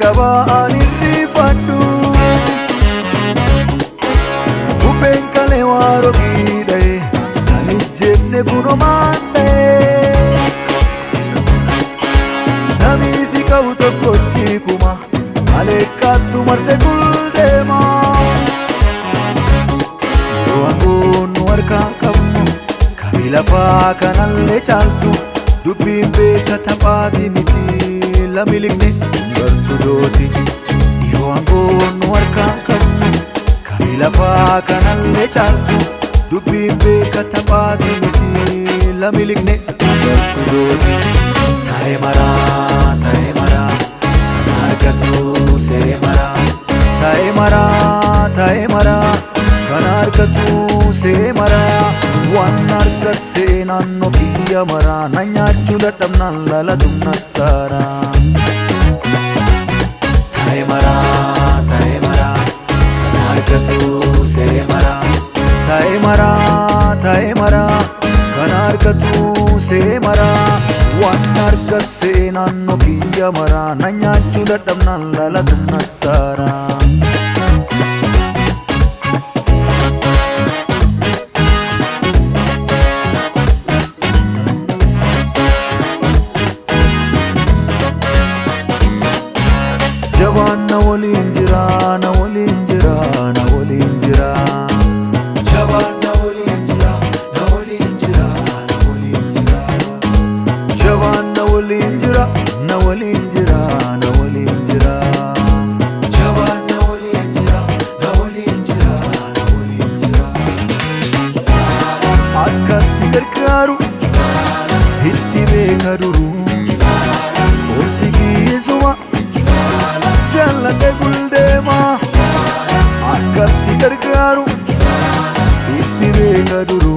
qaba ani rifadhu Bubbeen kalee waaroo giidhae ani jefne kunomaan ta'e Namisi qabu tokkochi kuma Malekattu marse guldeema Yoo aangoon nu harkaa qabnu Kami lafaa kanallee caaltu Dubbiin beeka taphaati miti Lamilikne gartu dooti Yoo aangoon nu harkaa qabnu Kami lafaa kanallee caaltu Dubbiin beeka taphaati miti Lamilikne gartu dooti Taa'e maraa kan argatu see maraa Taa'e maraa kan argatu see maraa Waan argat see naannoo kiyya maraa Na nyaachuu dadhabnaan lalatu nattaaraa Taa'e maraa kan argatu see maraa Taa'e maraa kan argatu see maraa Waan argat see naannoo kiyya maraa Na nyaachuu dadhabnaan lalatu nattaaraa Jabaan na waliin jira, na waliin jira, na waliin jira Jabaan na waliin jira, na waliin jira, na waliin jira Jabaan na waliin jira, na waliin jira, na waliin jira Jabaan na waliin jira, na waliin jira, na waliin jira Akkatti gargaaru, itti beeka duru Qorsi kiisuma Jaalladhe guldeema Akkatti gargaaru Itti beeka duru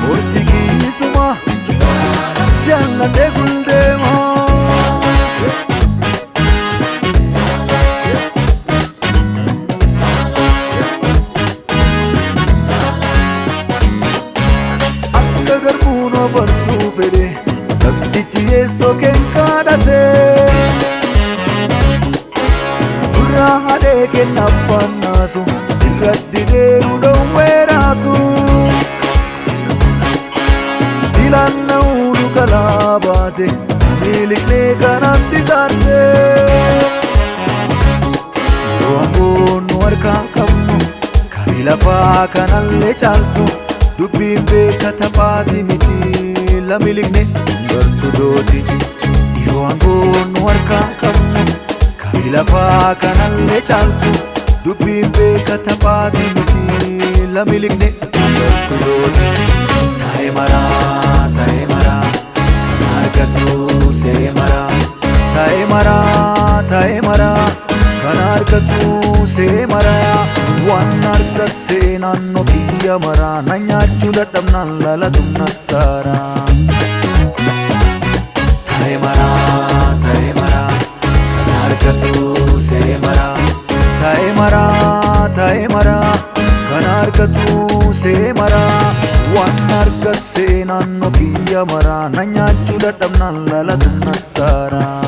Qorsi kiisuma Jaalladhe guldeema Akka garbuun ofarsuu fedhe Abdichi yeessoo keen kadhate Hade kenna pannasu irratti deeru dhowweeraasu Silaanna ulu kalaa baase miilikne kanatti saarse Yoo aangoon nu harkaa qabnu Kami lafaa kanallee caaltu Dubbiin beeka taphaati miti Lamilikne gartu dooti Yoo aangoon nu harkaa qabnu Kami lafaa kanallee caaltu Dubbiin beeka taphaati miti Lamilikne gartu dooti Taa'e maraa kan argatu see maraa Taa'e maraa kan argatu see maraa Waan argat see naannoo kiyya maraa Na nyaachuu dadhabnaan lalatu nattaaraa Taa'e maraa argatu see maraa Taa'e maraa kan argatu see maraa Waan argat see naannoo kiyya maraa Na nyaachuu dadhabnaan lalatu nattaaraa